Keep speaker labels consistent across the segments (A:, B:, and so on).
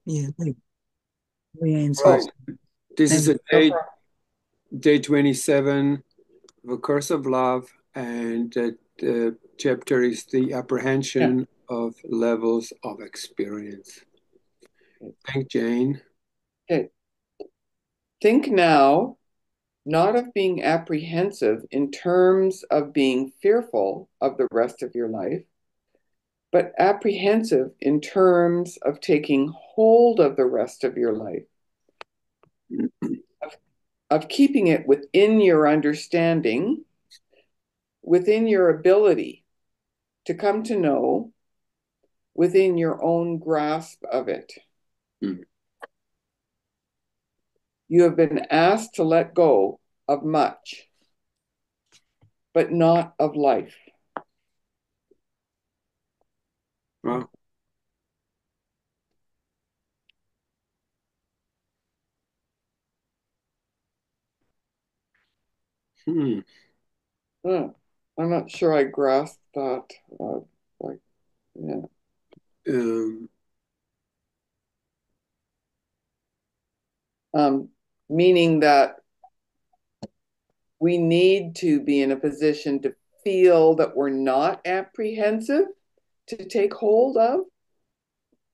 A: Yeah, we
B: Right.
A: answers.
B: This is
A: And
B: a day 27 of A Course of Love, and the chapter is the
A: yeah,
B: apprehension of levels of experience. Thank Jane.
C: okay. Think now not of being apprehensive in terms of being fearful of the rest of your life, but apprehensive in terms of taking hold of the rest of your life, of, of keeping it within your understanding, within your ability to come to know, within your own grasp of it.
B: Mm.
C: You have been asked to let go of much, but not of life.
B: Wow. Hmm.
C: Hmm. I'm not sure I grasped that. Like, yeah.
B: Um,
C: Um, Meaning that we need to be in a position to feel that we're not apprehensive to take hold of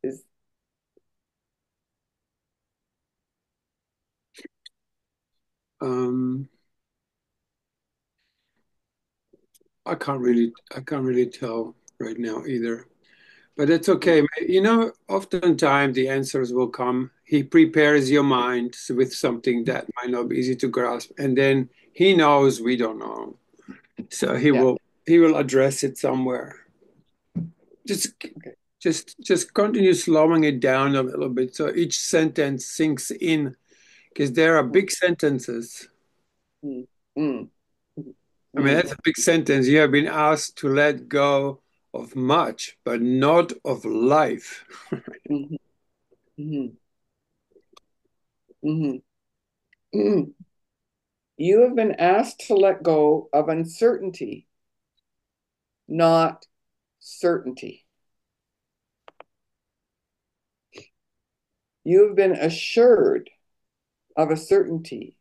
C: is
B: um, I can't really tell right now either. But it's okay. You know, oftentimes the answers will come. He prepares your mind with something that might not be easy to grasp, and then he knows we don't know. So
C: yeah.
B: he will address it somewhere. Just
C: Okay.
B: just continue slowing it down a little bit so each sentence sinks in because there are big sentences.
C: Mm, mm,
B: I mean,
C: mm,
B: that's a big sentence. You have been asked to let go of much, but not of life.
C: mm, mm, mm, mm. You have been asked to let go of uncertainty, not certainty. You have been assured of a certainty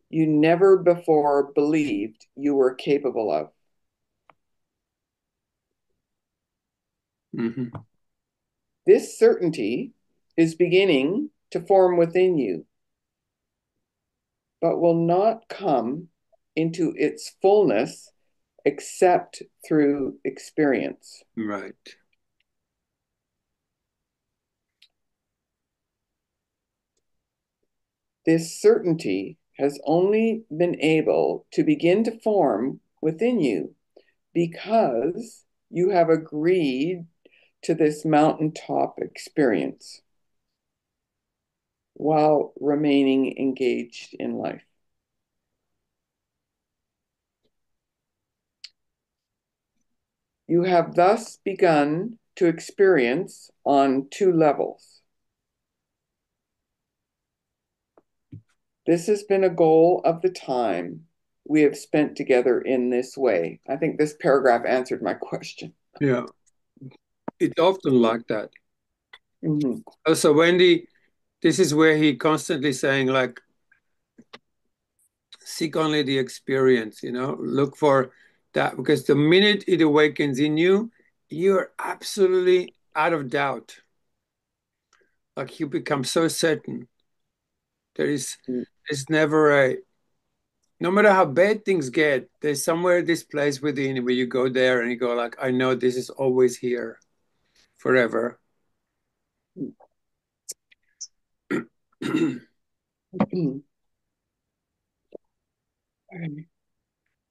C: you never before believed you were capable of.
B: Mhm.
C: This certainty is beginning to form within you, but will not come into its fullness except through experience.
B: Right.
C: This certainty has only been able to begin to form within you because you have agreed to this mountaintop experience while remaining engaged in life. You have thus begun to experience on two levels. This has been a goal of the time we have spent together in this way. I think this paragraph answered my question.
B: Yeah. It's often like that.
C: Mhm.
B: Also, Wendy, this is where he constantly saying like, seek only the experience, you know, look for that because the minute it awakens in you, you're absolutely out of doubt. Like you become so certain. There is never a, no matter how bad things get, there's somewhere this place within where you go there and you go like, I know this is always here forever.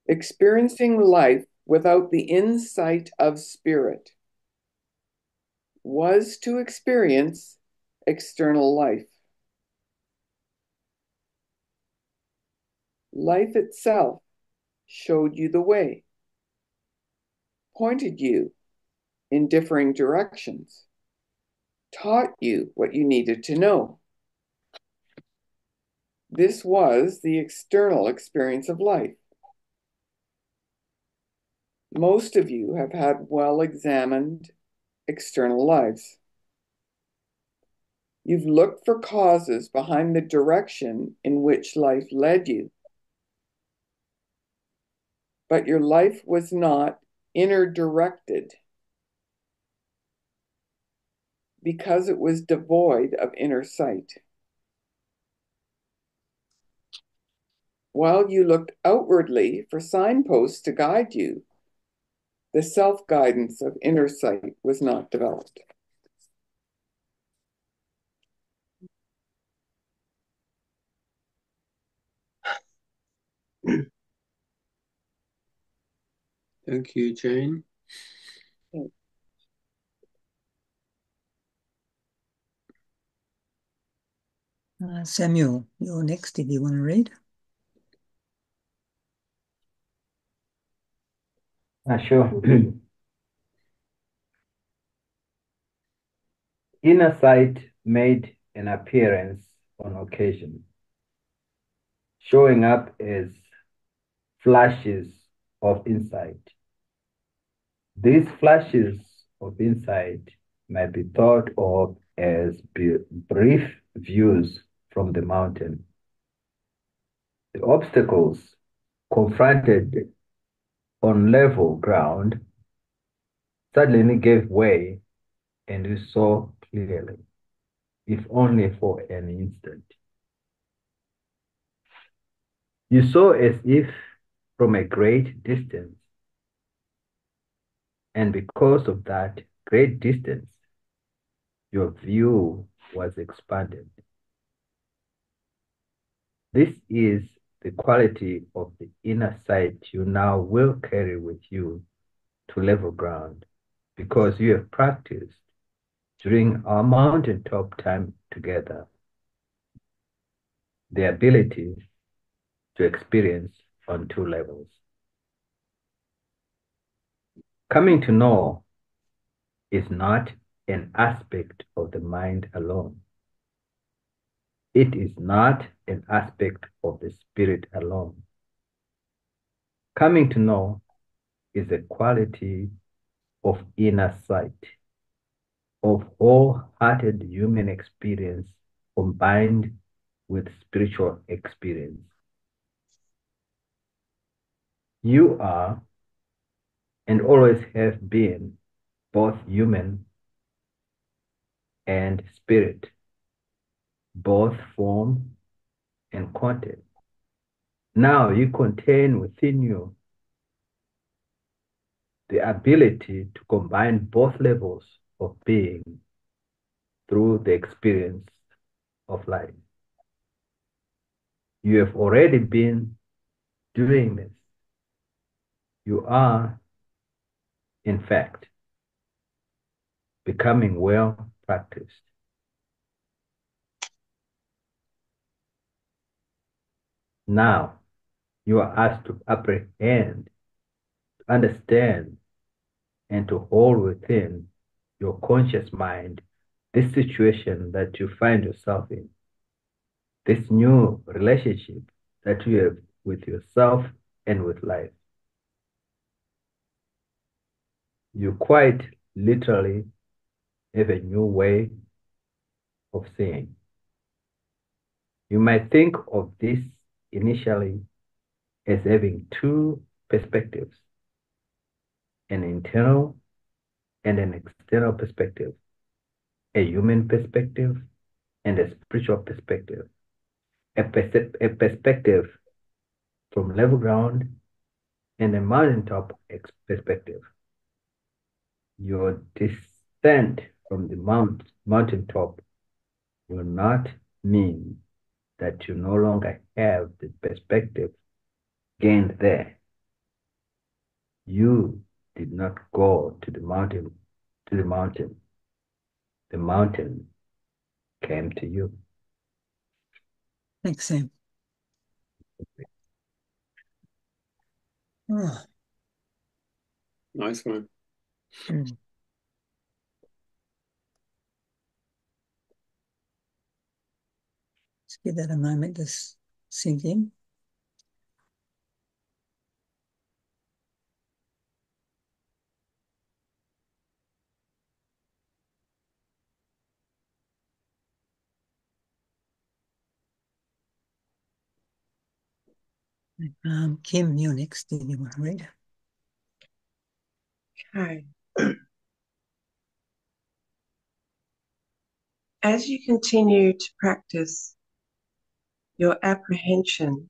C: Experiencing life without the insight of spirit was to experience external life. Life itself showed you the way, pointed you in differing directions, taught you what you needed to know. This was the external experience of life. Most of you have had well examined external lives. You've looked for causes behind the direction in which life led you. But your life was not inner directed because it was devoid of inner sight. While you looked outwardly for signposts to guide you, the self-guidance of inner sight was not developed.
B: Thank you, Jane.
A: Samuel, you're next if you want to read.
D: Sure. Inner sight made an appearance on occasion, showing up as flashes of insight. These flashes of insight might be thought of as brief views from the mountain. The obstacles confronted on level ground suddenly gave way, and you saw clearly, if only for an instant. You saw as if from a great distance, and because of that great distance, your view was expanded. This is the quality of the inner sight you now will carry with you to level ground, because you have practiced during our mountaintop time together the ability to experience on two levels. Coming to know is not an aspect of the mind alone. It is not an aspect of the spirit alone. Coming to know is a quality of inner sight, of wholehearted human experience combined with spiritual experience. You are and always have been both human and spirit, both form and content. Now you contain within you the ability to combine both levels of being through the experience of life. You have already been doing this. You are, in fact, becoming well practiced. Now you are asked to apprehend, to understand, and to hold within your conscious mind this situation that you find yourself in, this new relationship that you have with yourself and with life. You quite literally have a new way of seeing. You might think of this initially as having two perspectives, an internal and an external perspective, a human perspective and a spiritual perspective, a perspective from level ground and a mountaintop perspective. Your descent from the mountaintop will not mean that you no longer have the perspective gained there. You did not go to the mountain, to the mountain. The mountain came to you.
A: Thanks, Sam. Oh,
B: Nice one.
A: mm. Let's give that a moment to sink in. Kim, you're next if you want to read.
E: Okay. As you continue to practice your apprehension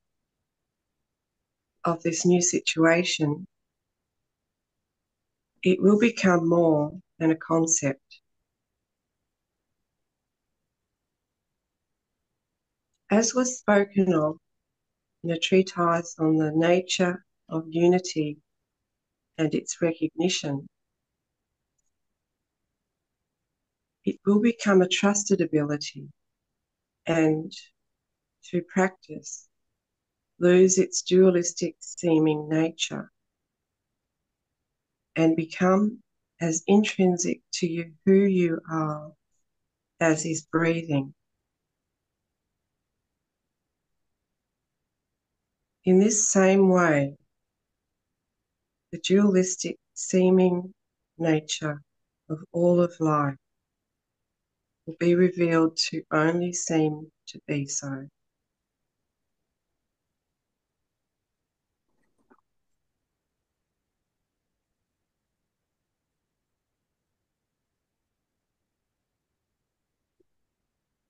E: of this new situation, it will become more than a concept. As was spoken of in a treatise on the nature of unity and its recognition, it will become a trusted ability and, through practice, lose its dualistic seeming nature and become as intrinsic to you who you are as is breathing. In this same way, the dualistic seeming nature of all of life will be revealed to only seem to be so.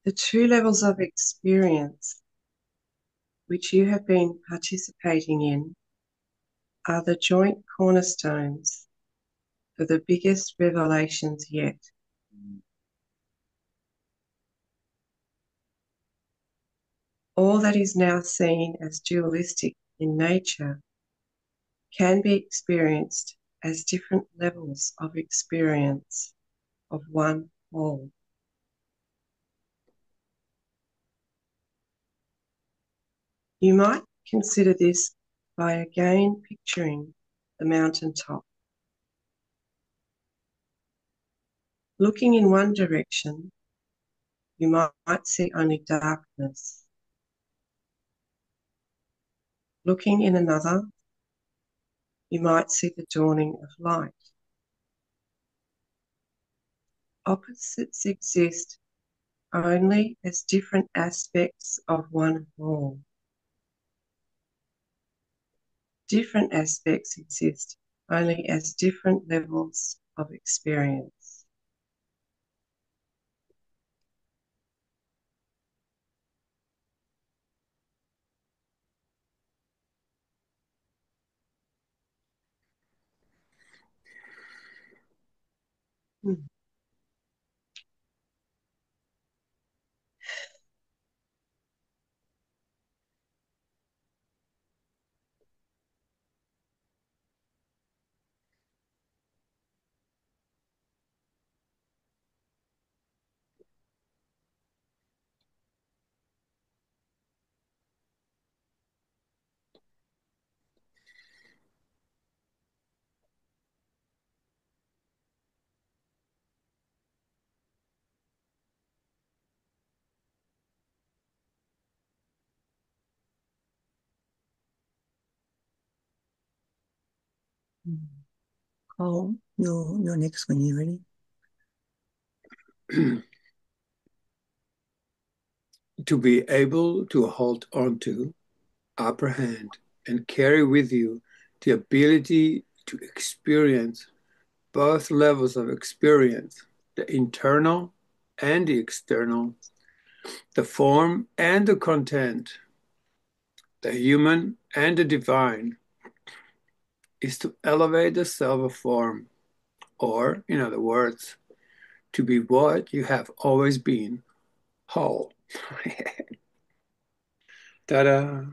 E: The two levels of experience which you have been participating in are the joint cornerstones for the biggest revelations yet. All that is now seen as dualistic in nature can be experienced as different levels of experience of one whole. You might consider this by again picturing the mountaintop. Looking in one direction, you might see only darkness. Looking in another, you might see the dawning of light. Opposites exist only as different aspects of one whole. Different aspects exist only as different levels of experience.
A: Cole, you're next when you're ready.
B: To be able to hold on to, apprehend, and carry with you the ability to experience both levels of experience, the internal and the external, the form and the content, the human and the divine, is to elevate the self of form, or, in other words, to be what you have always been, whole. Ta-da!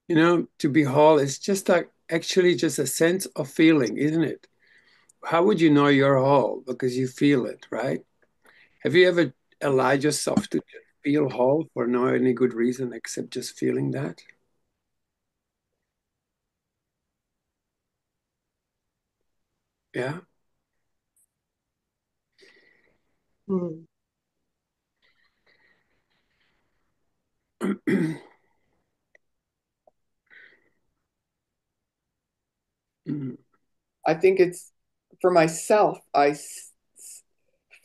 B: You know, to be whole is just like actually just a sense of feeling, isn't it? How would you know you're whole? Because you feel it, right? Have you ever allowed yourself to just feel whole for no any good reason except just feeling that? Yeah.
E: Mm.
C: I think it's for myself,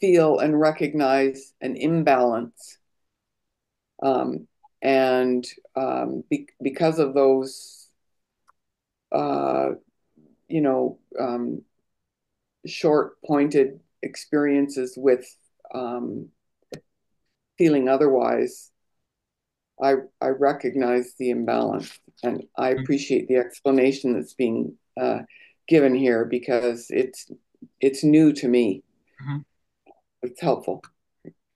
C: feel and recognize an imbalance. Um, and because of those, uh, you know, short pointed experiences with um, feeling otherwise, I recognize the imbalance, and I appreciate the explanation that's being given here because it's new to me.
B: Mhm.
C: It's helpful.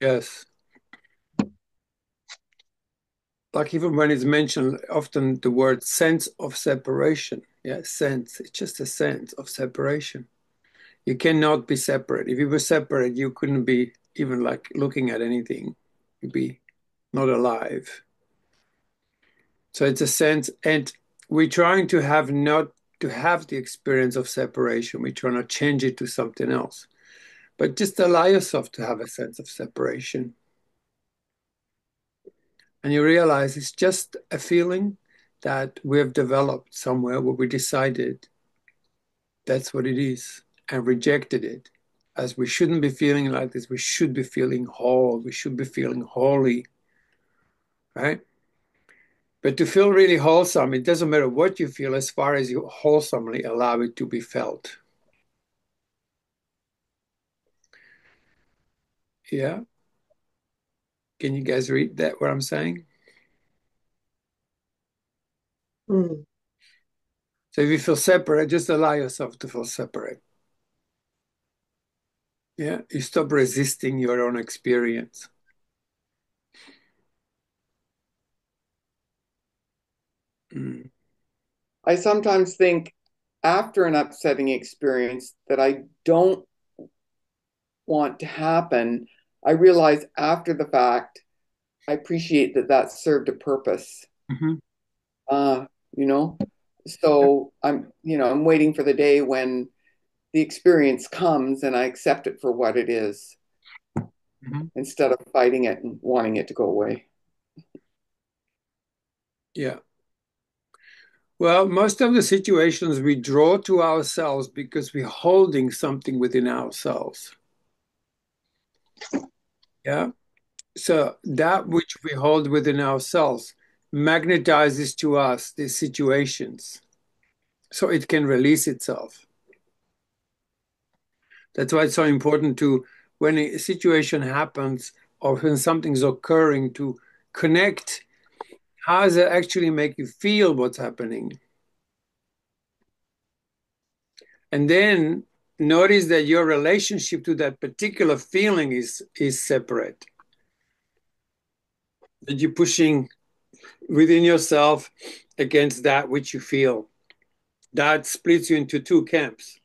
B: Yes. Like even when it's mentioned, often the word sense of separation. Yeah, sense. It's just a sense of separation. You cannot be separate. If you were separate, you couldn't be even like looking at anything. You'd be not alive. So it's a sense, and we're trying to have not to have the experience of separation. We're trying to change it to something else. But just allow yourself to have a sense of separation. And you realize it's just a feeling that we have developed somewhere where we decided that's what it is and rejected it. As we shouldn't be feeling like this, we should be feeling whole, we should be feeling holy, right? But to feel really wholesome, it doesn't matter what you feel as far as you wholesomely allow it to be felt. Yeah. Can you guys read that, what I'm saying?
E: Mm.
B: So if you feel separate, just allow yourself to feel separate. Yeah. You stop resisting your own experience. Mm.
C: I sometimes think after an upsetting experience that I don't want to happen, I realize after the fact, I appreciate that that served a purpose.
B: Mm-hmm.
C: Uh, you know, so I'm waiting for the day when the experience comes and I accept it for what it is
B: Mm-hmm.
C: instead of fighting it and wanting it to go away.
B: Yeah. Well, most of the situations we draw to ourselves because we're holding something within ourselves. Yeah. So that which we hold within ourselves magnetizes to us these situations so it can release itself. That's why it's so important to, when a situation happens or when something's occurring, to connect. How does it actually make you feel what's happening? And then notice that your relationship to that particular feeling is separate. That you're pushing within yourself against that which you feel. That splits you into two camps.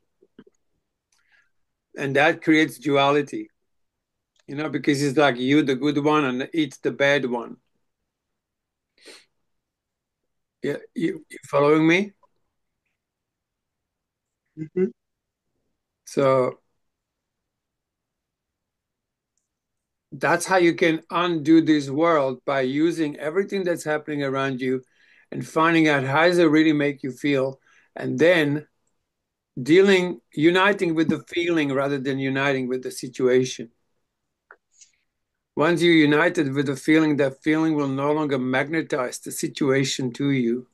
B: And that creates duality, because it's like you, the good one, and it's the bad one. Yeah, you following me?
E: Mhm.
B: So that's how you can undo this world, by using everything that's happening around you and finding out how does it really make you feel, and then uniting with the feeling rather than uniting with the situation. Once you're united with the feeling, that feeling will no longer magnetize the situation to you.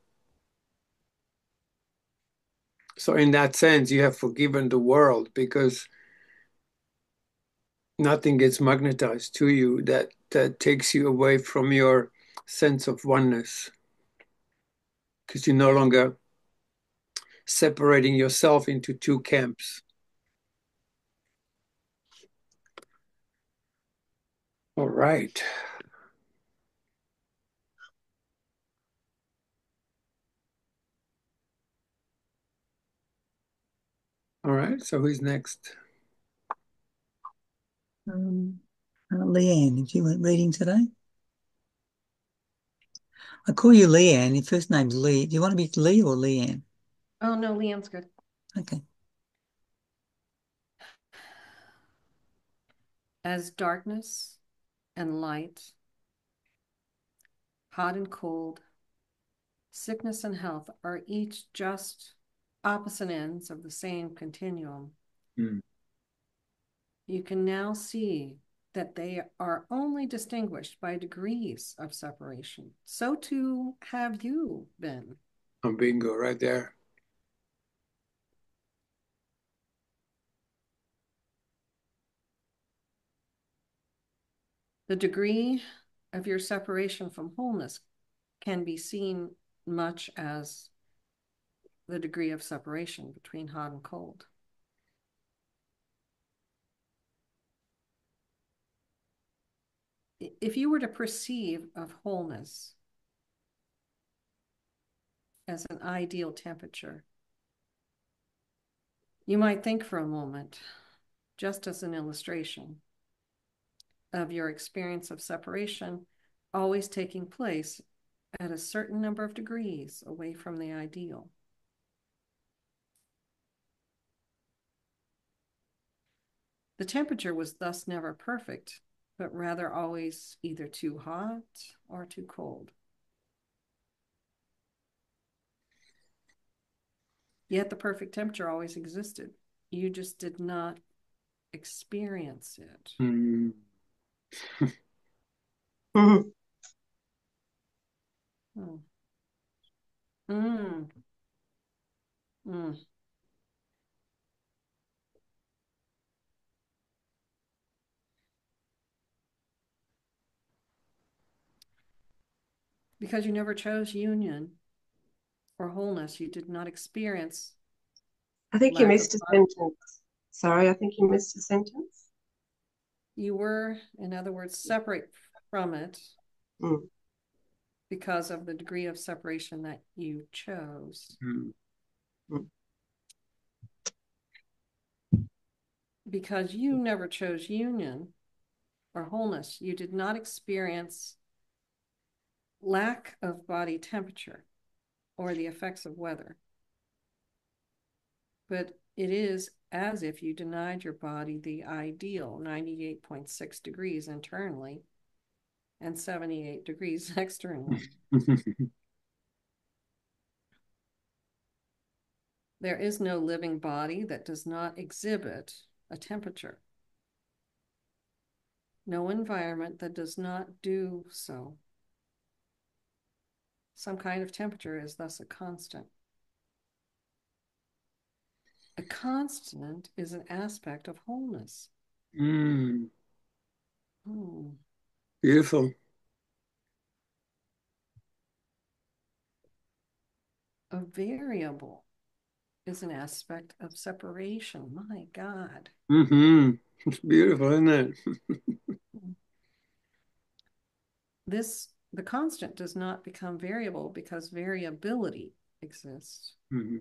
B: So in that sense, you have forgiven the world because nothing gets magnetized to you that takes you away from your sense of oneness, because you're no longer separating yourself into two camps. All right. All right. So who's next?
A: Leanne, if you weren't reading today. I call you Leanne. Your first name's Lee. Do you want to be Lee or Leanne?
F: Oh, no, Leanne's good.
A: Okay.
F: As darkness and light, hot and cold, sickness and health are each just opposite ends of the same continuum,
B: Mm.
F: you can now see that they are only distinguished by degrees of separation. So too have you been.
B: Oh, bingo, right there.
F: The degree of your separation from wholeness can be seen much as the degree of separation between hot and cold. If you were to perceive of wholeness as an ideal temperature, you might think for a moment, just as an illustration, of your experience of separation always taking place at a certain number of degrees away from the ideal. The temperature was thus never perfect, but rather always either too hot or too cold. Yet the perfect temperature always existed. You just did not experience it.
B: Mm.
E: Mhm.
F: Hmm. Mm. Mm. Because you never chose union or wholeness, you did not experience
E: I think you
F: lack of
E: missed a
F: body.
E: sentence. Sorry, I think you missed a sentence.
F: You were, in other words, separate from it
E: Mm.
F: because of the degree of separation that you chose.
B: Mm.
E: Mm.
F: Because you never chose union or wholeness, you did not experience lack of body temperature or the effects of weather. But it is as if you denied your body the ideal 98.6 degrees internally and 78 degrees externally. There is no living body that does not exhibit a temperature. No environment that does not do so. Some kind of temperature is thus a constant. A constant is an aspect of wholeness.
B: Mm.
F: Hmm.
B: Beautiful.
F: A variable is an aspect of separation. My God.
B: Mm-hmm. It's beautiful, isn't it?
F: The constant does not become variable because variability exists.
B: Mm-hmm.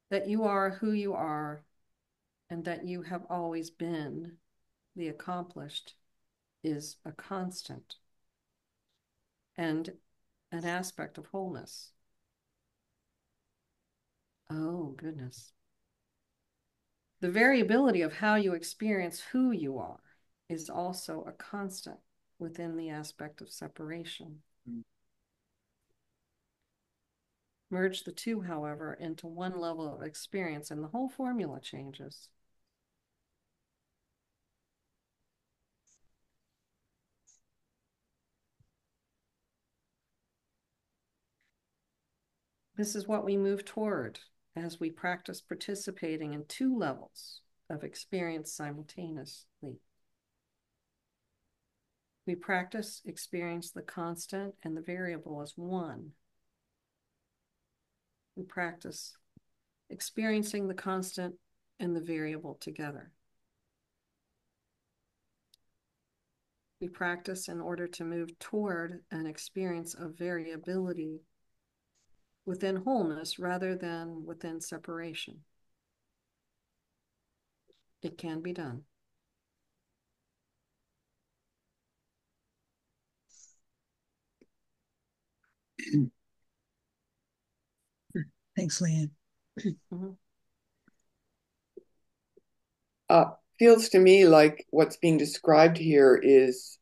F: That you are who you are and that you have always been the accomplished is a constant and an aspect of wholeness. Oh, goodness. The variability of how you experience who you are is also a constant within the aspect of separation.
B: Mm.
F: Merge the two, however, into one level of experience, and the whole formula changes. This is what we move toward as we practice participating in two levels of experience simultaneously. We practice experience the constant and the variable as one. We practice experiencing the constant and the variable together. We practice in order to move toward an experience of variability within wholeness rather than within separation. It can be done.
A: Thanks, Leanne.
F: Mm-hmm.
C: Feels to me like what's being described here is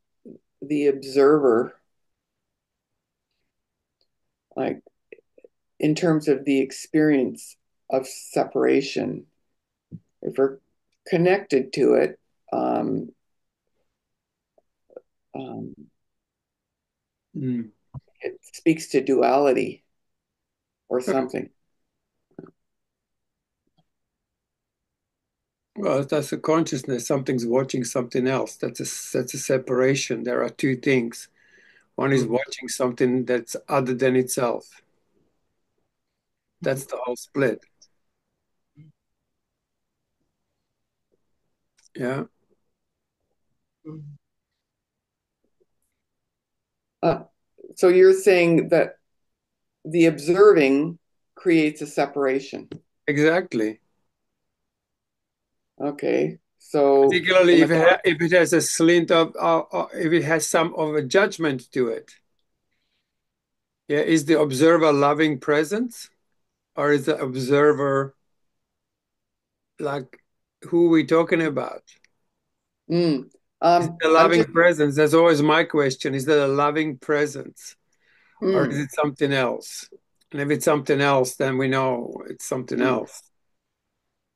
C: the observer like in terms of the experience of separation, if we're connected to it, um,
B: Mm.
C: it speaks to duality or something.
B: Well, that's a consciousness. Something's watching something else. That's a separation. There are two things. One is watching something that's other than itself. That's the whole split. Yeah,
C: Uh, so you're saying that the observing creates a separation.
B: exactly.
C: Okay. So
B: Particularly
C: in
B: if
C: the
B: if it has a slint of, if it has some of a judgment to it. Yeah, is the observer loving presence, or is the observer like who are we talking about?
C: mm,
B: Is it a
C: I'm
B: loving
C: just
B: presence? That's always my question. Is that a loving presence, or is
C: mm,
B: it something else? And if it's something else, then we know it's something
C: mm,
B: else.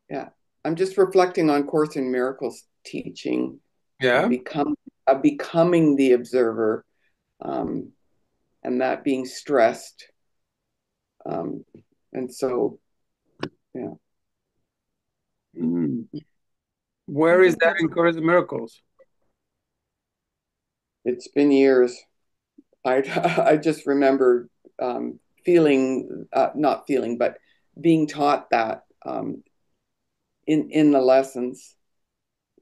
C: yeah. I'm just reflecting on Course in Miracles teaching of
B: Yeah.
C: becoming the observer, um, and that being stressed. Um, and so yeah,
B: Mm.
C: I
B: Where is
C: think
B: that
C: that's
B: in Course in Miracles?
C: it's been years. I I just remember feeling not feeling, but being taught that in the lessons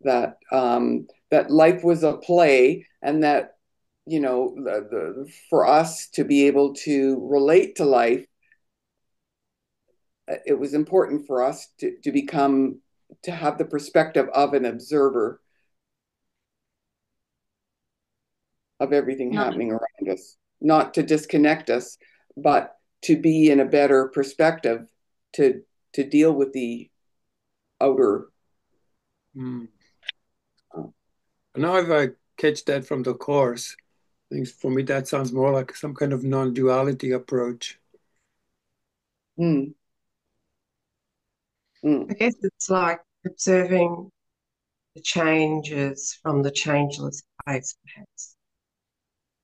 C: that life was a play and that for us to be able to relate to life, it was important for us to have the perspective of an observer of everything happening around us, not to disconnect us, but to be in a better perspective to to deal with the outer.
B: Mm.
C: uh,
B: Now, if I catch that from the Course, I think for me that sounds more like some kind of non-duality approach.
C: mm,
E: I
C: mm,
E: guess it's like observing the changes from the changeless place, perhaps.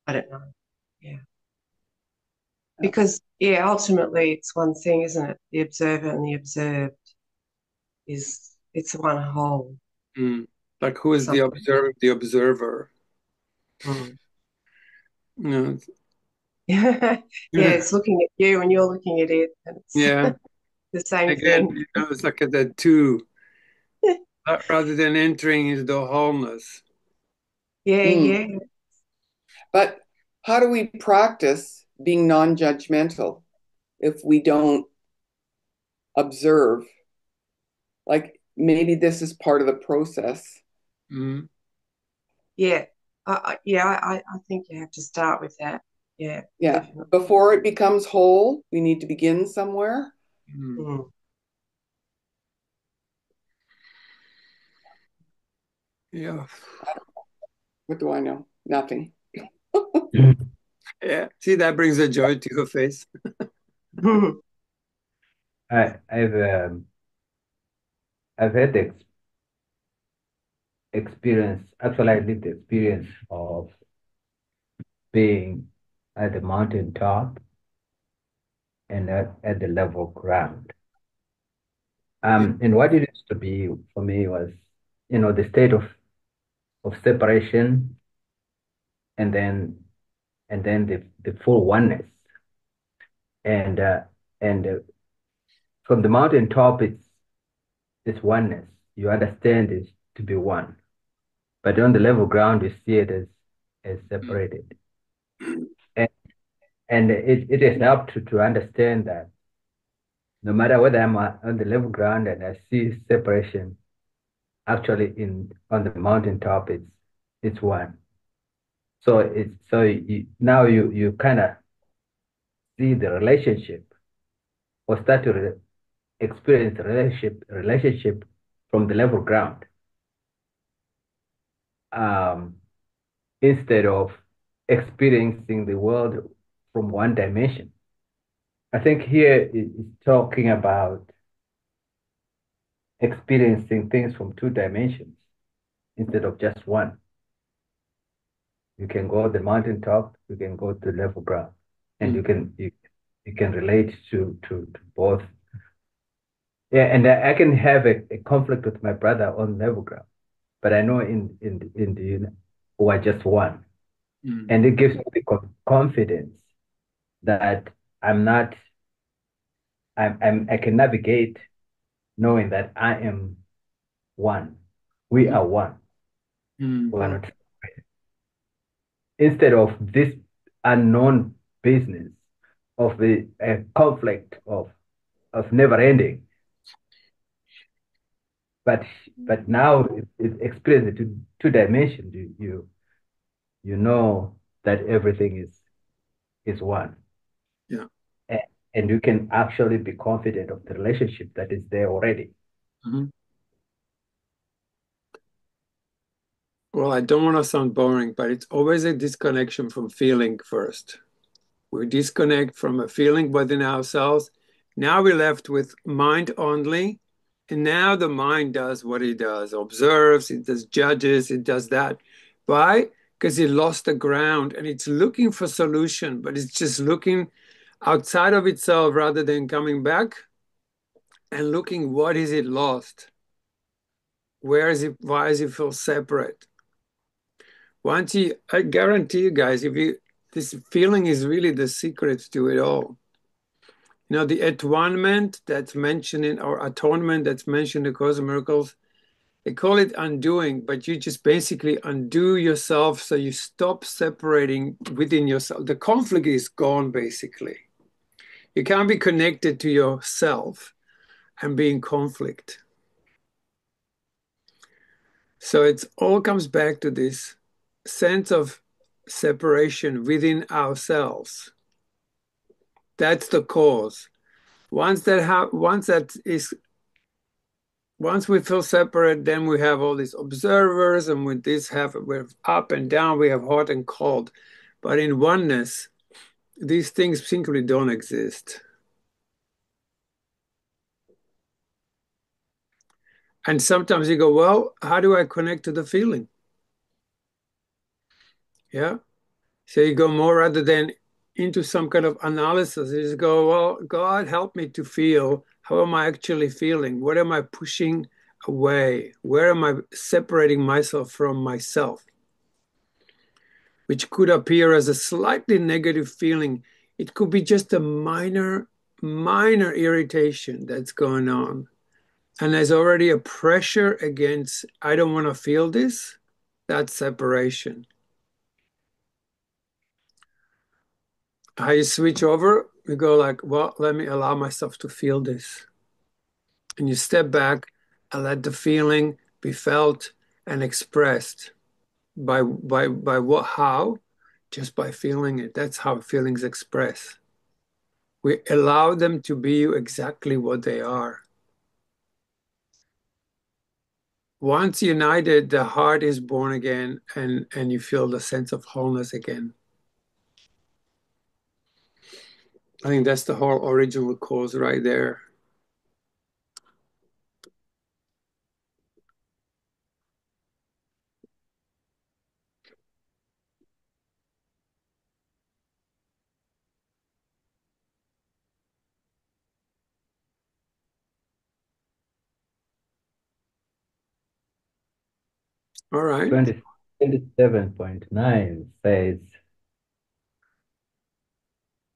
E: I don't know. Yeah.
C: yeah.
E: Because, yeah, ultimately it's one thing, isn't it? The observer and the observed it's one whole,
B: Mm. Like who is the
E: something.
B: observer? The observer.
E: Mm.
B: You
E: Yeah,
B: know?
E: it's looking at you and you're looking at it, and it's
B: Yeah.
E: the same
B: Again,
E: thing.
B: it's like the two, rather than entering into the wholeness.
E: Yeah,
C: Mm.
E: yeah.
C: But how do we practice being non-judgmental if we don't observe? Like maybe this is part of the process.
B: Mm.
E: Yeah, I think you have to start with that. Yeah,
C: Yeah.
E: definitely.
C: Before it becomes whole, we need to begin somewhere.
B: Mm.
E: Mm.
B: Yeah.
C: What do I know? Nothing.
B: Yeah. See, that brings a joy to your face.
D: I've I've had the experience. Actually, I lived the experience of being at the mountain top and at the level ground.
B: Yeah.
D: And what it used to be for me was, the state of separation, and then the full oneness. And from the mountain top, it's oneness. You understand it to be one. But on the level ground, you see it as separated. And, and it has helped to understand that no matter whether I'm on the level ground and I see separation, actually on the mountaintop, it's one. Now you kind of see the relationship, or start to experience the relationship from the level ground, um, instead of experiencing the world from one dimension. I think here it's talking about experiencing things from two dimensions instead of just one. You can go the mountaintop, you can go to level ground, and you can relate to both. Yeah, and I can have a conflict with my brother on level ground, but I know in the we're just one, and it gives me the confidence that I'm not I can navigate knowing that I am one. We are one. We're not instead of this unknown business of the conflict of never ending. But now it's experienced in two dimensions. You know that everything is one.
B: Yeah.
D: And you can actually be confident of the relationship that is there already.
B: Mm-hmm. Well, I don't want to sound boring, but it's always a disconnection from feeling first. We disconnect from a feeling within ourselves. Now we're left with mind only. And now the mind does what it does, observes, it does judges, it does that. Why? Because it lost the ground and it's looking for solution, but it's just looking outside of itself rather than coming back and looking what is it lost? Where is it? Why does it feel separate? I guarantee you guys, this feeling is really the secret to it all. You know, the atonement that's mentioned in, or atonement that's mentioned in the Course in Miracles, they call it undoing, but you just basically undo yourself so you stop separating within yourself. The conflict is gone, basically. You can't be connected to yourself and be in conflict. So it all comes back to this sense of separation within ourselves. That's the cause. Once we feel separate, then we have all these observers, and with this we have up and down, we have hot and cold. But in oneness, these things simply don't exist. And sometimes you go, well, how do I connect to the feeling? Yeah. So you go more rather than into some kind of analysis. You just go, well, God, help me to feel. How am I actually feeling? What am I pushing away? Where am I separating myself from myself? Which could appear as a slightly negative feeling. It could be just a minor irritation that's going on. And there's already a pressure against, I don't want to feel this. That's separation. How you switch over, you go like, well, let me allow myself to feel this. And you step back and let the feeling be felt and expressed by what, how? Just by feeling it. That's how feelings express. We allow them to be exactly what they are. Once united, the heart is born again and you feel the sense of wholeness again. I think that's the whole original cause right there. All right.
D: 27.9 says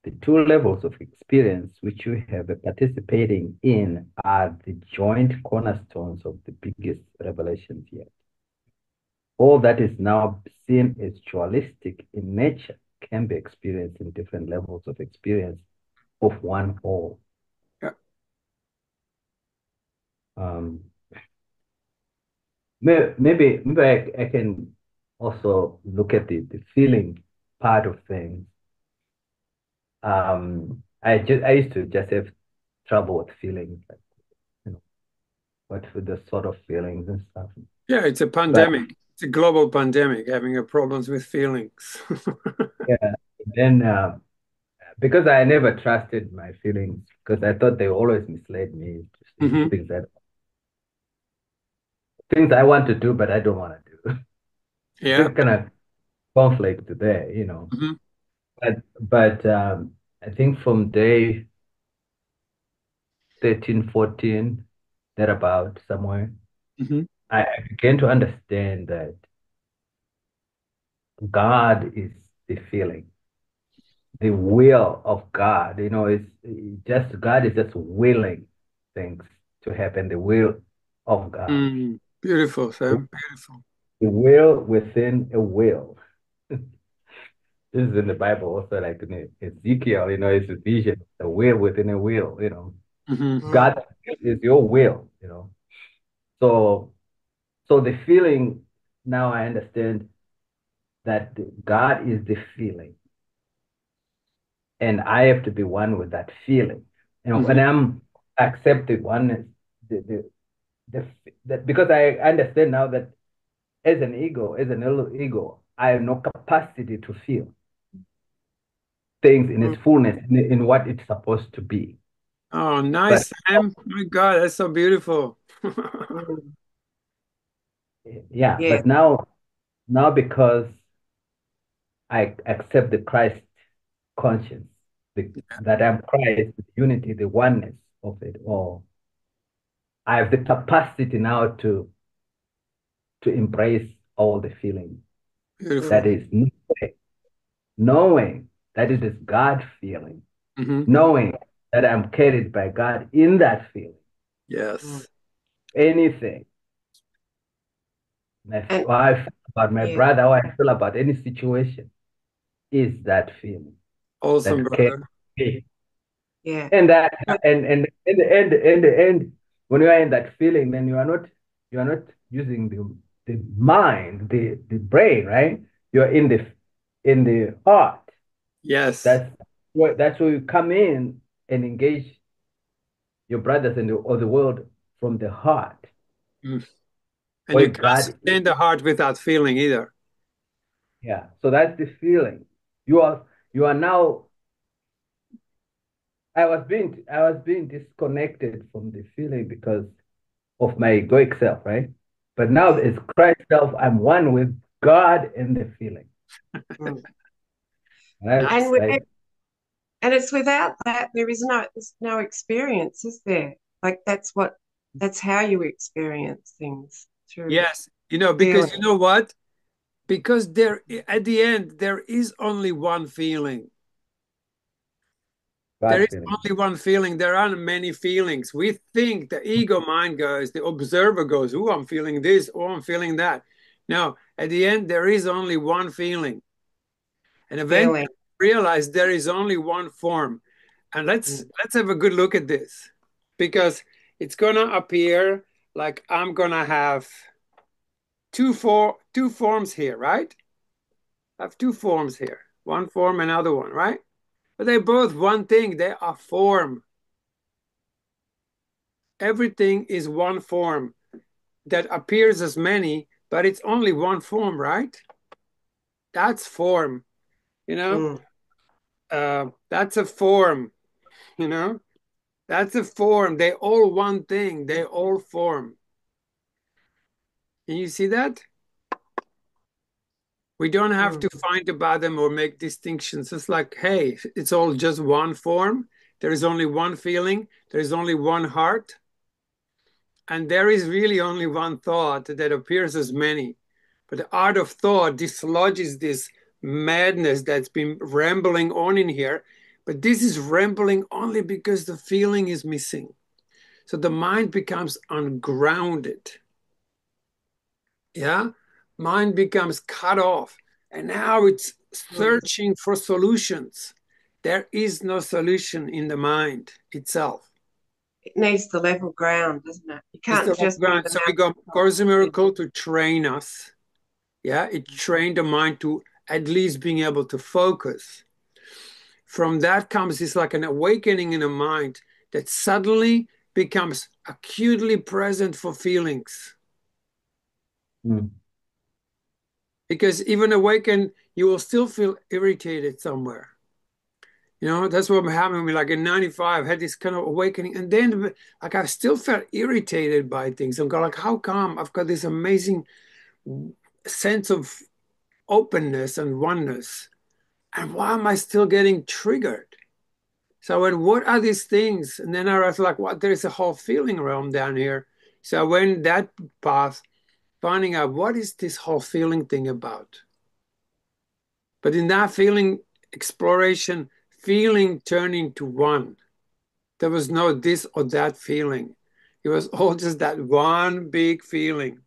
D: the two levels of experience which you have been participating in are the joint cornerstones of the biggest revelations yet. All that is now seen as dualistic in nature can be experienced in different levels of experience of one whole.
B: Yeah.
D: Maybe I can also look at the feeling part of things. I used to just have trouble with feelings, like, what with the sort of feelings and stuff.
B: Yeah, it's a
D: But
B: pandemic. It's a global pandemic, having a problems with feelings.
D: yeah, then because I never trusted my feelings because I thought they always misled me to
B: Hmm.
D: things I want to do, but I don't want to do.
B: Yeah.
D: This kind of conflict there, you know.
B: Hmm.
D: But I think from day 13, 14, thereabout somewhere,
B: Hmm.
D: I began to understand that God is the feeling, the will of God. You know, it's just God is just willing things to happen, the will of God.
B: Mm. Beautiful, Sam. Beautiful.
D: The will within a will. This is in the Bible also, like in Ezekiel, you know, it's a vision, a will within a will, you know.
B: Hmm.
E: Mm.
D: God is your will, you know. So so the feeling, now I understand that God is the feeling, and I have to be one with that feeling. And when
B: Hmm.
D: I'm accepted oneness, the, that because I understand now that as an ego, as an ego, I have no capacity to feel things in its fullness, in what it's supposed to be.
B: Oh,
D: But
B: nice, Sam. My God, that's so beautiful.
E: Mm.
D: yeah,
E: Yeah.
D: but now because I accept the Christ conscience, that I'm Christ, the unity, the oneness of it all. I have the capacity now to embrace all the feelings.
E: Mm.
D: That
B: Beautiful.
D: is knowing that it is God feeling,
B: Hmm.
D: knowing that I'm carried by God in that feeling.
E: Mm.
B: Yes.
D: Anything,
E: And
D: how I feel about my
E: yeah,
D: brother, how I feel about any situation, is that feeling
B: Awesome,
D: that carries
B: brother.
D: me.
E: yeah.
D: And that
E: But
D: and in the end, when you are in that feeling, then you are not using the mind, the brain, right? You're in the heart.
B: Yes.
D: That's where you come in and engage your brothers or the world from the heart,
B: Mm. And you
D: where
B: can't
D: God is.
B: sustain the heart without feeling either.
D: Yeah. So that's the feeling. You are now. I was being disconnected from the feeling because of my egoic self, right? But now
E: yeah.
D: as Christ self, I'm one with God and the feeling.
E: Mm.
D: Right?
E: And
B: Nice.
E: with,
D: Like,
E: and it's without that there's no experience, is there? Like that's how you experience things through
B: Yes. Because you
E: feeling.
B: know what? Because at the end, there is only one feeling. There
D: God
B: is
D: feeling.
B: only one feeling. There aren't many feelings. We think the ego mind goes, the observer goes, oh, I'm feeling this, oh, I'm feeling that. No, at the end, there is only one feeling. And eventually
E: Feeling.
B: realize there is only one form. And let's
E: Mm.
B: let's have a good look at this because it's gonna appear like I'm gonna have two forms here, right? I have two forms here. One form, another one, right? But they're both one thing. They are form. Everything is one form that appears as many, but it's only one form, right? That's form, you know.
E: Mm.
B: That's a form, you know. That's a form. They all one thing. They all form. Can you see that? We don't have
E: Mm.
B: to find about them or make distinctions. It's like, hey, it's all just one form. There is only one feeling. There is only one heart. And there is really only one thought that appears as many. But the art of thought dislodges this madness that's been rambling on in here. But this is rambling only because the feeling is missing. So the mind becomes ungrounded. Yeah. Mind becomes cut off. And now it's
E: Mm.
B: searching for solutions. There is no solution in the mind itself.
E: It needs the level ground, doesn't it? You
B: It's the
E: can't
B: wrong
E: just be
B: ground.
E: the
B: So we got
E: mountaintop.
B: Course in Miracle to train us. Yeah, it trained the mind to at least being able to focus. From that comes this like an awakening in the mind that suddenly becomes acutely present for feelings.
D: Mm.
B: Because even awakened, you will still feel irritated somewhere. You know, that's what happened to me. Like in 95, I had this kind of awakening. And then like I still felt irritated by things. I'm going like, how come I've got this amazing sense of openness and oneness? And why am I still getting triggered? So I went, what are these things? And then I was like, what? There is a whole feeling realm down here. So I went that path, finding out what is this whole feeling thing about. But in that feeling exploration, feeling turning to one. There was no this or that feeling. It was all just that one big feeling.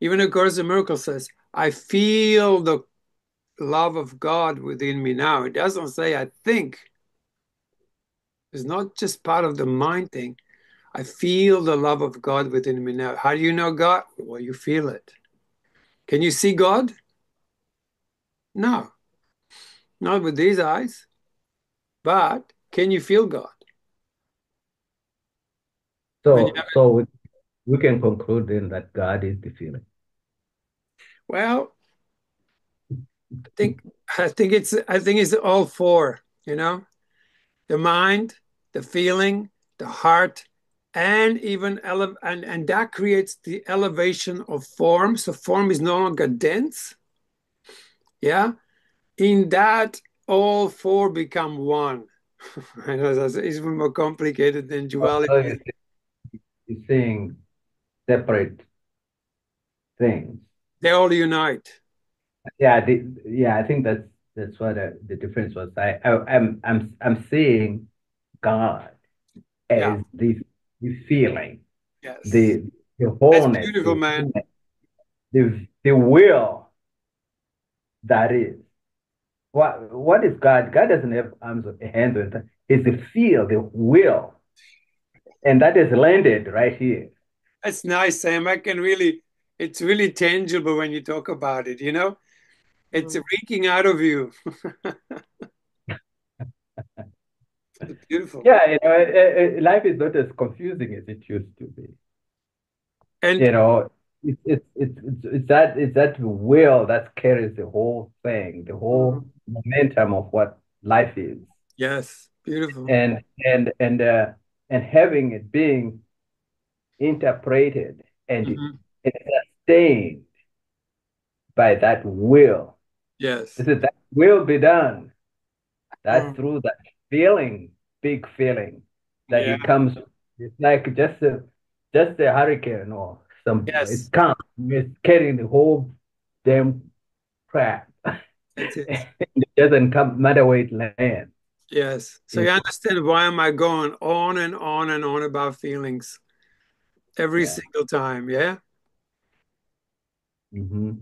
B: Even A Course in Miracles says, I feel the love of God within me now. It doesn't say I think. It's not just part of the mind thing. I feel the love of God within me now. How do you know God? Well, you feel it. Can you see God? No, not with these eyes. But can you feel God? When you
D: So, we can conclude then that God is the feeling.
B: well, I think I think it's all four, you know, the mind, the feeling, the heart, and even and that creates the elevation of form. So form is no longer dense. Yeah. In that, all four become one. I know that's even more complicated than
D: So
B: duality.
D: you're saying separate things.
B: They all unite.
D: Yeah, I think that's what the difference was. I'm seeing God
B: Yeah.
D: as the feeling,
B: Yes.
D: the
B: That's
D: wholeness,
B: beautiful, man.
D: the will that is. What is God? God doesn't have arms or hands or anything. It's the feel, the will, and that is landed right here.
B: That's nice, Sam. I can really, it's really tangible when you talk about it, you know? It's
E: Mm.
B: reeking out of you. It's beautiful.
D: Yeah, life is not as confusing as it used to be.
B: And
D: You know, it's that will that carries the whole thing, the whole
E: Mm.
D: momentum of what life is,
B: yes, beautiful.
D: and and having it being interpreted
B: Mhm.
D: and sustained by that will.
B: Yes.
D: This is that will be done. That's
B: Mm.
D: through that feeling, big feeling that
B: Yeah.
D: it comes. It's like just a hurricane or some.
B: Yes.
D: It comes. It's carrying the whole damn crap.
B: That's it.
D: It doesn't come matter where it lands.
B: Yes. So
D: You
B: you
D: know?
B: understand why am I going on and on and on about feelings every
D: Yeah.
B: single time? Yeah.
D: Hmm.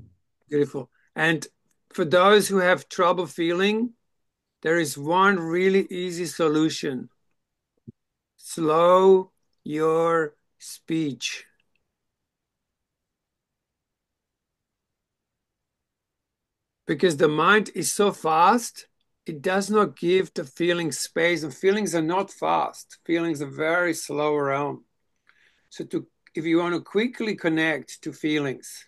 B: Beautiful. And for those who have trouble feeling, there is one really easy solution. Slow your speech. Because the mind is so fast, it does not give the feeling space, and feelings are not fast. Feelings are very slow around. So if you want to quickly connect to feelings,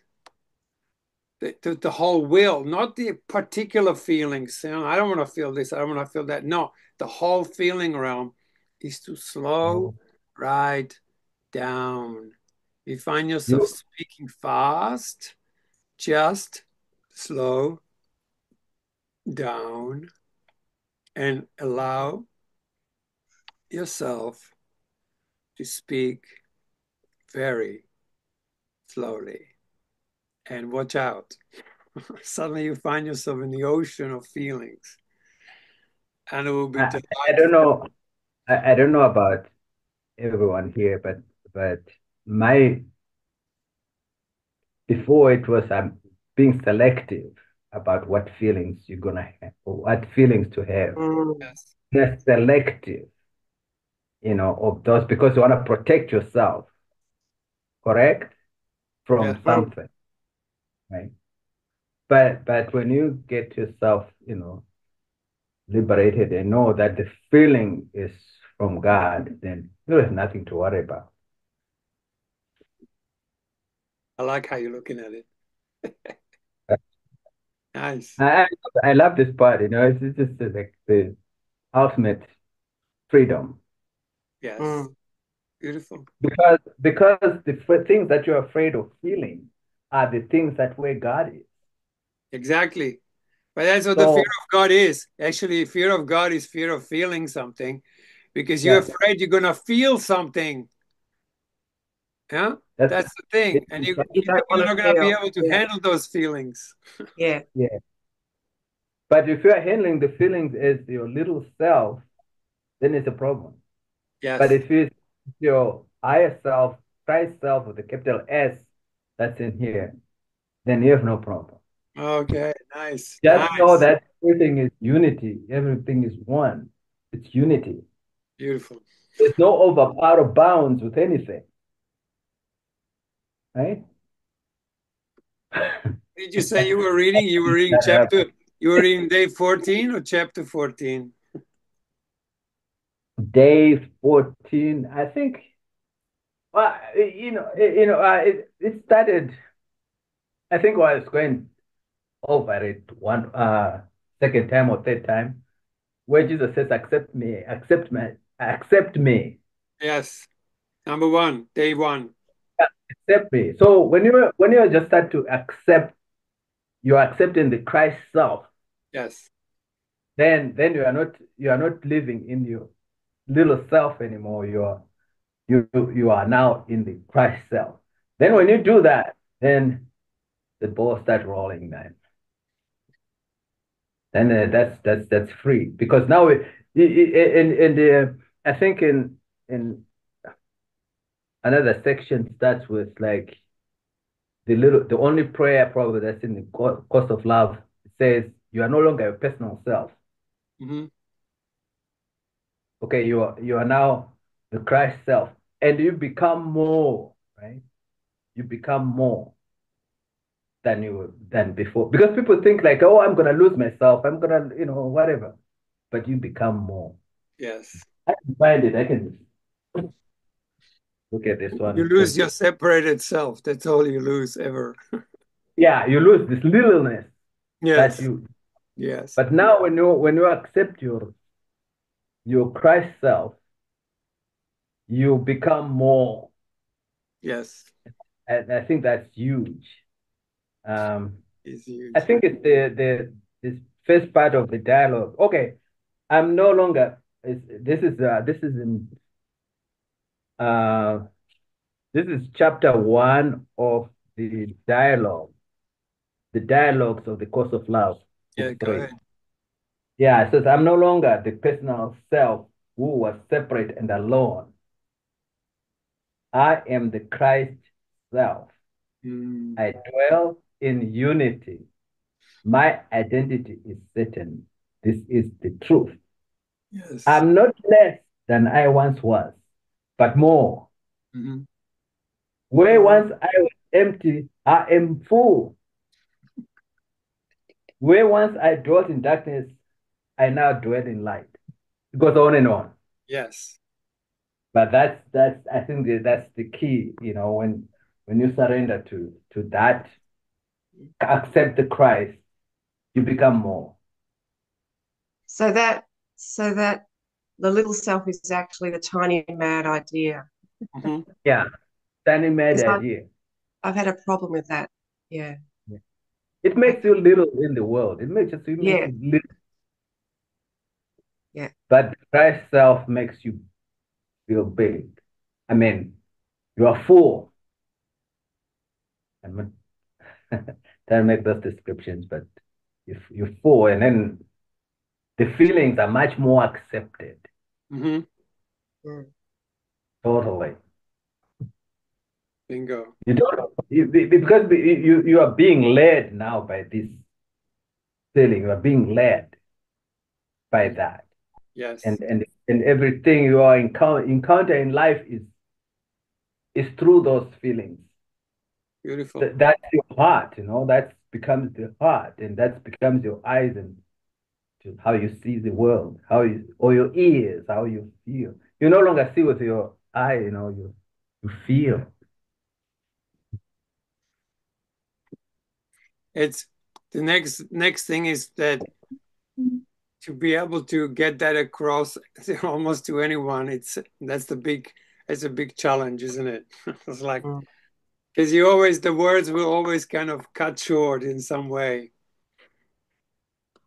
B: the whole will, not the particular feelings. You know, I don't want to feel this, I don't want to feel that. No, the whole feeling realm is to slow right down. You find yourself
D: You
B: speaking fast, just slow down and allow yourself to speak very slowly. And watch out. Suddenly you find yourself in the ocean of feelings, and it will be
D: I don't
B: delightful.
D: know. I don't know about everyone here, but my before it was being selective about what feelings you're gonna have, or what feelings to have.
E: Mm.
B: Yes,
D: They're selective, of those because you want to protect yourself, correct?
B: yes,
D: From
E: Mm.
D: something, right? But when you get yourself, liberated and know that the feeling is from God, then there is nothing to worry about.
B: I like how you're looking at it. Nice.
D: I I love this part, it's just like the ultimate freedom.
B: Yes.
E: Mm.
B: Beautiful.
D: Because the things that you're afraid of feeling are the things that where God is.
B: Exactly. But that's what the fear
D: So
B: of God is. Actually, fear of God is fear of feeling something because you're
D: yeah,
B: afraid you're going to feel something. Yeah,
D: that's
B: that's the thing. And
D: it's-
E: You don't
B: you're
E: want
B: not
E: to
B: going to be
E: feel.
B: able to
E: Yeah.
B: handle those feelings.
E: Yeah.
D: yeah. But if you're handling the feelings as your little self, then it's a problem. But
B: Yes.
D: if it's your higher self, Christ self with a capital S that's in here, then you have no problem.
B: Okay. Nice.
D: Just know
B: Nice.
D: that everything is unity. Everything is one. It's unity.
B: Beautiful.
D: There's no over out of bounds with anything, right?
B: Did you say you were reading? You were reading you were reading day 14 or chapter 14?
D: Day 14, I think. Well, it started. I think I was going over it one second time or third time, where Jesus says, "Accept me, accept me, accept me,
B: Yes. Number one, day one.
D: accept me." So when you just start to accept, you're accepting the Christ self.
B: Yes.
D: Then you are not living in your little self anymore. You are now in the Christ self. Then when you do that, then the ball starts rolling, man. Then that's free because now I think in another section starts with like the only prayer probably that's in the course of love. It says you are no longer your personal self.
B: Hmm.
D: Okay, you are now the Christ self, and you become more, right? You become more than before because people think like, oh, I'm gonna lose myself, I'm gonna whatever, but you become more.
B: Yes.
D: I can find it. I can look at this
B: You
D: one
B: lose
D: because
B: your separated self. That's all you lose ever.
D: yeah, you lose this littleness that
B: Yes.
D: you.
B: Yes.
D: But now when you accept your Christ self, you become more,
B: Yes.
D: and I think that's huge. Um,
B: It's
D: I
B: huge.
D: think it's the this first part of the dialogue. Okay, I'm no longer. This is in uh this is chapter 1 of the dialogue, the dialogues of the course of love,
B: Yeah,
D: book
B: go
D: 3.
B: ahead.
D: Yeah, it says, I'm no longer the personal self who was separate and alone. I am the Christ self.
B: Mm,
D: I dwell in unity. My identity is certain. This is the truth.
B: yes.
D: I'm not less than I once was, but more.
B: Hmm.
D: Where
E: Mm.
D: once I was empty, I am full. Where once I dwelt in darkness, I now dwell in light. It goes on and on.
B: Yes.
D: But that's I think that's the key, when you surrender to that, accept the Christ, you become more.
E: So that the little self is actually the tiny mad idea.
B: Hmm.
D: Yeah, standing mad
E: Because
D: idea.
E: I've had a problem with that. Yeah.
D: Yeah. It
E: I,
D: makes you little in the world. It makes
E: yeah.
D: you little,
E: Yeah.
D: but Christ self makes you feel big. I mean, you are full. I'm not trying to make those descriptions, but you're full, and then the feelings are much more accepted.
B: Hmm.
E: Mm.
D: Totally.
B: Bingo.
D: You don't because you are being led now by this feeling. You are being led by that, and
B: Yes.
D: and and everything you are encounter in life is through those feelings.
B: Beautiful.
D: That's your heart. That becomes the heart, and that becomes your eyes and to how you see the world, or your ears, how you feel. You no longer see with your eye. You feel.
B: It's the next thing is that to be able to get that across almost to anyone, that's a big challenge, isn't it? It's like,
E: Mm.
B: because the words will always kind of cut short in some way.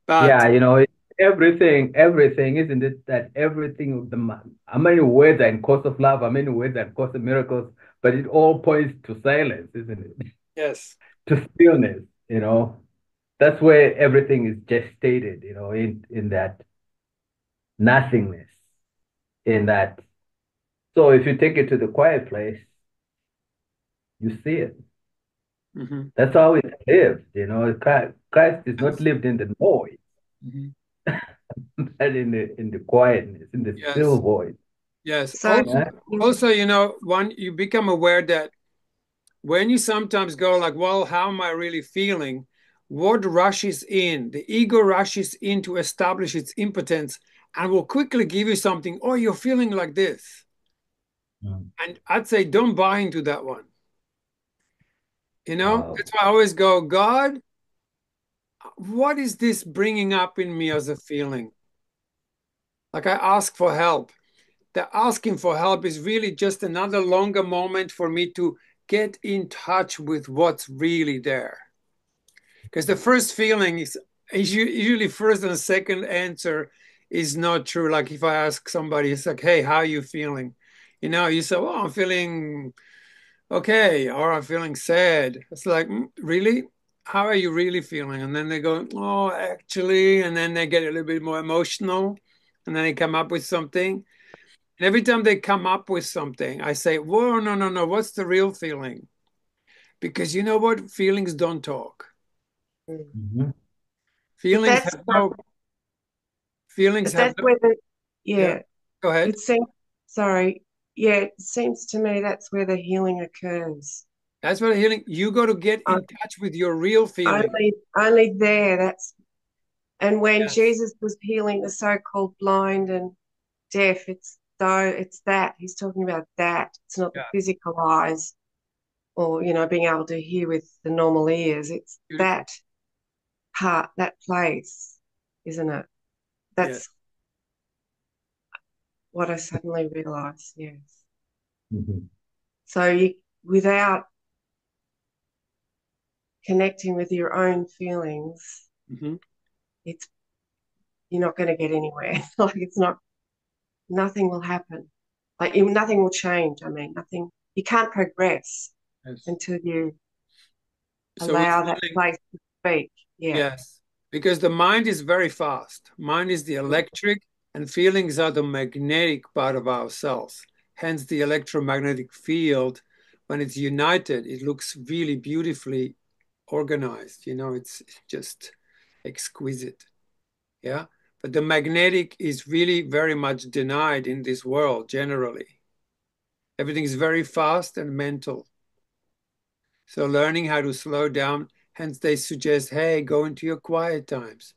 B: But
D: Yeah, everything, isn't it? That everything, how many words are in Course of Love, how many words are in Course of Miracles, but it all points to silence, isn't it?
B: yes,
D: To stillness. That's where everything is gestated, in that nothingness, in that. So if you take it to the quiet place, you see it.
B: hmm
D: That's how it lived, Christ is not
B: yes,
D: lived in the noise,
B: hmm
D: but in the quietness, in the still
B: yes,
D: voice.
B: yes.
E: So,
B: Also,
D: Yeah.
B: also, when you become aware that when you sometimes go like, well, how am I really feeling? What rushes in? The ego rushes in to establish its impotence and will quickly give you something. Oh, you're feeling like this.
D: Mm.
B: And I'd say don't buy into that one.
D: Wow.
B: That's why I always go, God, what is this bringing up in me as a feeling? Like I ask for help. The asking for help is really just another longer moment for me to get in touch with what's really there. Because the first feeling is usually first and second answer is not true. Like if I ask somebody, it's like, hey, how are you feeling? You say, well, I'm feeling okay, or I'm feeling sad. It's like, really? How are you really feeling? And then they go, oh, actually, and then they get a little bit more emotional, and then they come up with something. And every time they come up with something, I say, whoa, no, no, no, what's the real feeling? Because you know what? Feelings don't talk.
E: mm.
D: Mhm.
E: but
B: Feelings
E: that's
B: have no feelings
E: but
B: have
E: that's
B: no,
E: where the
B: yeah,
E: yeah.
B: go ahead.
E: It seems sorry. Yeah, it seems to me that's where the healing occurs.
B: That's what healing, you got to get
E: Uh,
B: in touch with your real feeling.
E: only there. That's and when
B: Yes,
E: Jesus was healing the so-called blind and deaf, it's that he's talking about that. It's not the
B: yeah,
E: physical eyes or being able to hear with the normal ears. It's
B: beautiful.
E: that part, that place, isn't it?
B: Yes.
E: That's what I suddenly realized. Yes.
D: Mhm.
E: So without connecting with your own feelings,
B: hmm
E: it's you're not going to get anywhere. Like it's not, nothing will happen. Like nothing will change. I mean, nothing. You can't progress
B: Yes.
E: until you
B: So with
E: allow that
B: feeling,
E: place to speak. Yeah.
B: yes, because the mind is very fast. Mind is the electric, and feelings are the magnetic part of ourselves. Hence, the electromagnetic field, when it's united, it looks really beautifully organized. It's just exquisite. Yeah. But the magnetic is really very much denied in this world generally. Everything is very fast and mental. So learning how to slow down, hence they suggest, hey, go into your quiet times.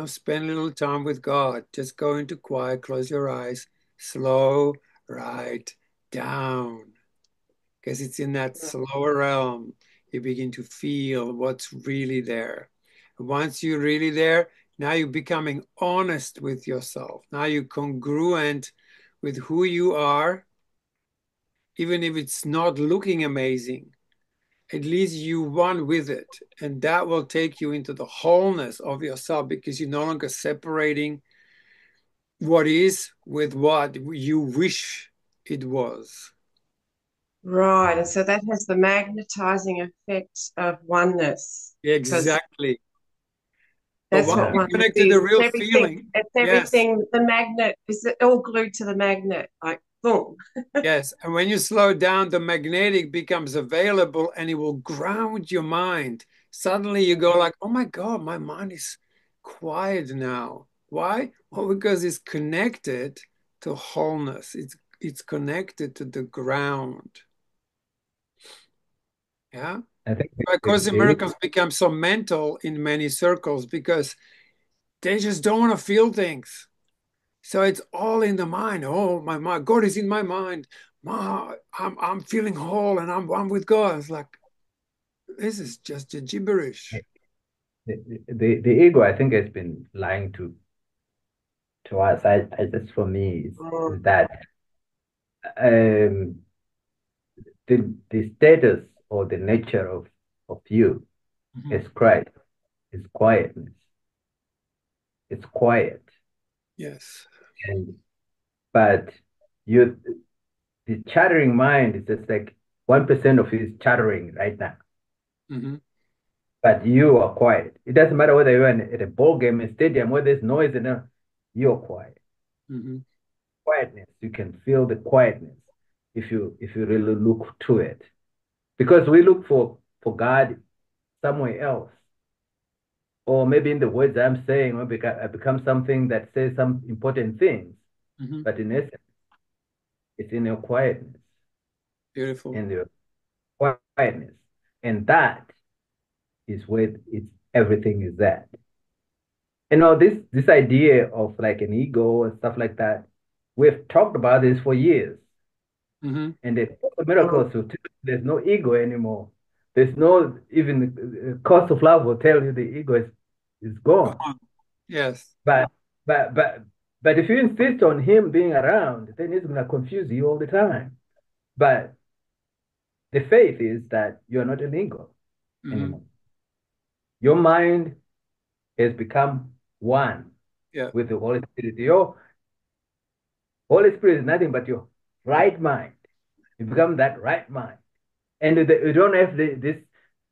B: Spend a little time with God. Just go into quiet, close your eyes, slow right down. Because it's in that slower realm you begin to feel what's really there. Once you're really there, now you're becoming honest with yourself. Now you're congruent with who you are, even if it's not looking amazing. At least you one with it. And that will take you into the wholeness of yourself because you're no longer separating what is with what you wish it was.
E: Right. And so that has the magnetizing effect of oneness because
B: Exactly. But
E: that's
B: once
E: what
D: Yeah.
B: you
E: oneness
B: connect to
E: is.
B: the
E: It's
B: real
E: everything.
B: feeling,
E: It's
B: yes,
E: everything. The magnet is all glued to the magnet, like boom.
B: yes. And when you slow down, the magnetic becomes available and it will ground your mind. Suddenly you go like, oh my God, my mind is quiet now. Why? Well, because it's connected to wholeness. It's connected to the ground. Yeah.
D: I think the,
B: Of
D: the,
B: course, the
D: the
B: miracles become so mental in many circles because they just don't want to feel things. So it's all in the mind. Oh, my mind, God is in my mind. I'm feeling whole and I'm one with God. It's like this is just a gibberish.
D: the ego, I think, has been lying to to us, I just for me is
E: Mm.
D: that um, the status or the nature of you
B: Mhm.
D: is Christ is quietness. It's quiet,
B: Yes.
D: and but you the chattering mind is just like 1% of you is chattering right now.
B: Hmm.
D: But you are quiet. It doesn't matter whether you're at a ball game, a stadium, where there's noise enough, you're quiet.
B: Hmm.
D: Quietness. You can feel the quietness if you really look to it. Because we look for God somewhere else. Or maybe in the words I'm saying, I become something that says some important things.
B: Hmm.
D: But in essence, it's in your quietness,
B: Beautiful.
D: in your quietness. And that is where it's everything is at. This idea of like an ego and stuff like that, we've talked about this for years.
B: Hmm.
D: And the
E: Mm.
D: miracles will tell you there's no ego anymore. There's no even course of love will tell you the ego is
B: Go
D: gone.
B: on. Yes.
D: But but but but if you insist on him being around, then he's gonna confuse you all the time. But the faith is that you're not an ego
B: Hmm.
D: anymore. Your mind has become one
B: Yeah.
D: with the Holy Spirit. Your Holy Spirit is nothing but your right mind. You become that right mind. And you don't have this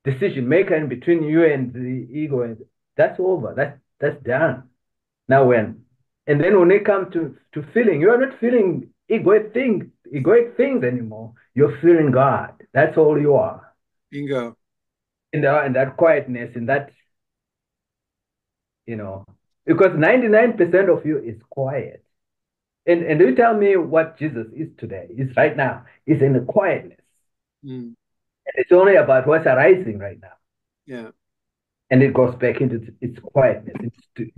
D: decision maker in between you and the ego. And that's over. That's done. Now and then when it comes to feeling, you're not feeling egoic things anymore. You're feeling God. That's all you are.
B: Bingo.
D: In that quietness, in that, you know, because 99% of you is quiet. And you tell me what Jesus is today, is right now, is in the quietness.
B: Mm.
D: And it's only about what's arising right now.
B: Yeah.
D: And it goes back into its quietness, its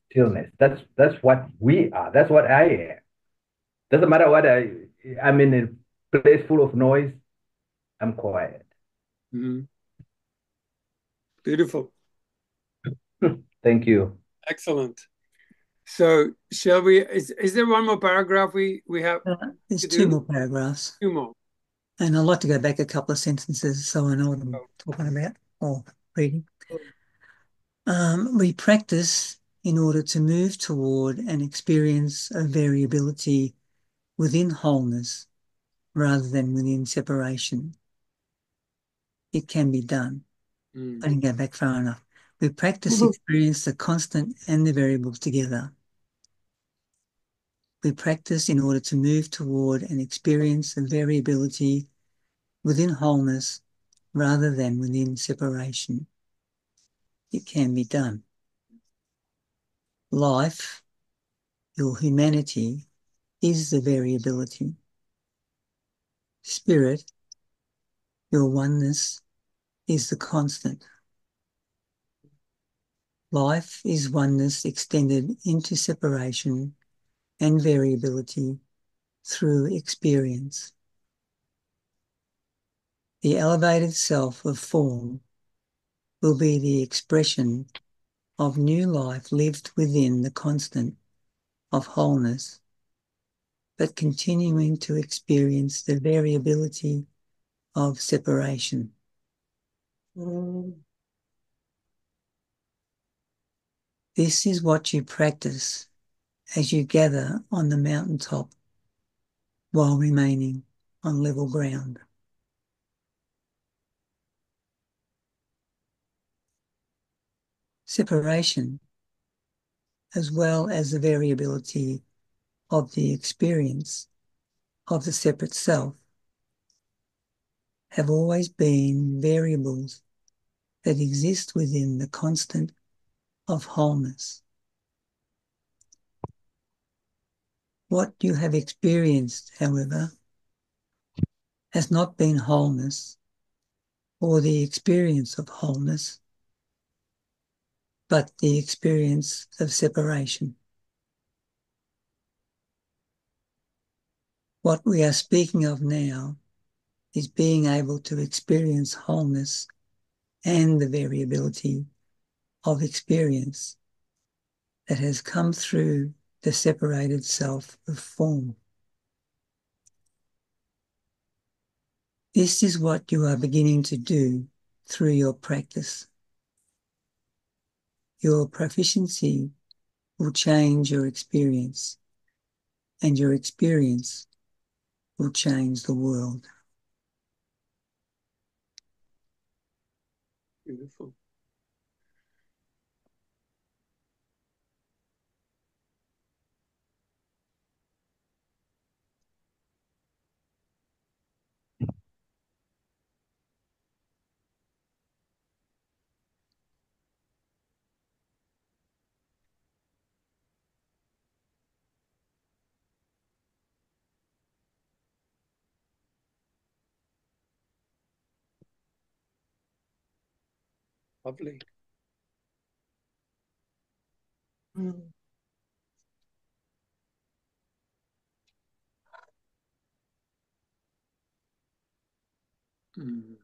D: stillness. That's what we are. That's what I am. Doesn't matter what I'm in a place full of noise, I'm quiet.
B: Hmm. Beautiful.
D: Thank you.
B: Excellent. So shall we, is there one more paragraph we have
A: There's
B: to
A: two more
B: do?
A: paragraphs,
B: Two more.
A: and I'd like to go back a couple of sentences so I know what I'm talking about or reading. We practice in order to move toward an experience of variability within wholeness rather than within separation. It can be done.
B: Mm.
A: I didn't go back far enough. We practice experience the constant and the variables together. We practice in order to move toward an experience of variability within wholeness rather than within separation. It can be done. Life, your humanity, is the variability. Spirit, your oneness, is the constant. Life is oneness extended into separation and variability through experience. The elevated self of form will be the expression of new life lived within the constant of wholeness, but continuing to experience the variability of separation.
E: Mm.
A: This is what you practice as you gather on the mountaintop while remaining on level ground. Separation, as well as the variability of the experience of the separate self, have always been variables that exist within the constant of wholeness. What you have experienced, however, has not been wholeness or the experience of wholeness, but the experience of separation. What we are speaking of now is being able to experience wholeness and the variability of experience that has come through the separated self of form. This is what you are beginning to do through your practice. Your proficiency will change your experience, and your experience will change the world.
B: Beautiful. Lovely.
E: Mm.
B: Mm.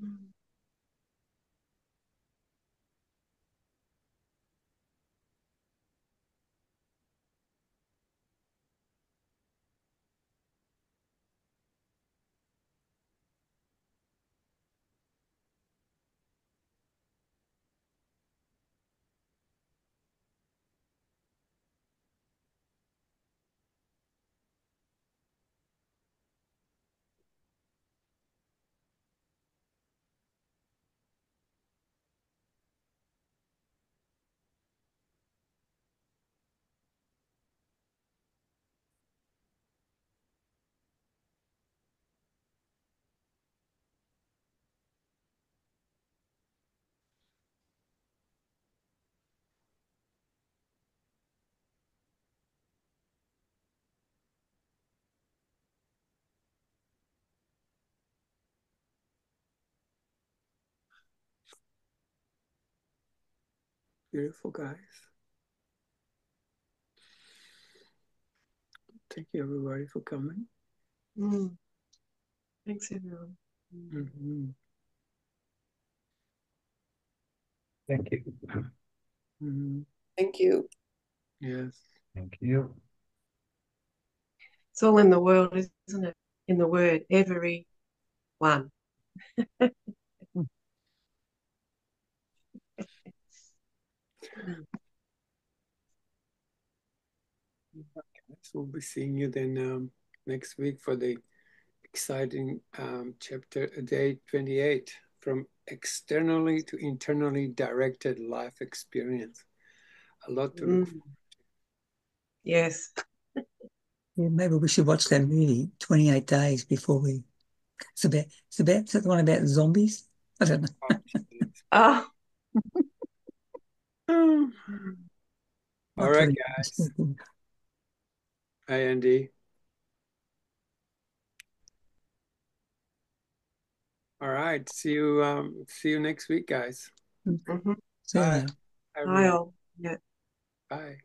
E: Mm.
B: Beautiful, guys. Thank you, everybody, for coming.
E: Mm. Thanks, everyone.
B: Mm-hmm.
D: Thank you.
B: Mm-hmm.
C: Thank you.
B: Yes.
D: Thank you.
E: It's all in the world, isn't it? In the word, every one.
B: So we'll be seeing you then next week for the exciting chapter, day 28, from externally to internally directed life experience. A lot to look for.
E: Yes.
A: Yeah, maybe we should watch that movie, 28 Days, before we. Is that the one about zombies? I don't know.
B: Oh, geez.
E: Oh.
B: All
A: Not
B: right,
A: putting
B: guys. Hi, Andy. All right. See you next week, guys.
E: Mm-hmm.
A: See you
B: Bye.
A: later.
B: Everyone.
E: I'll, yeah.
B: Bye.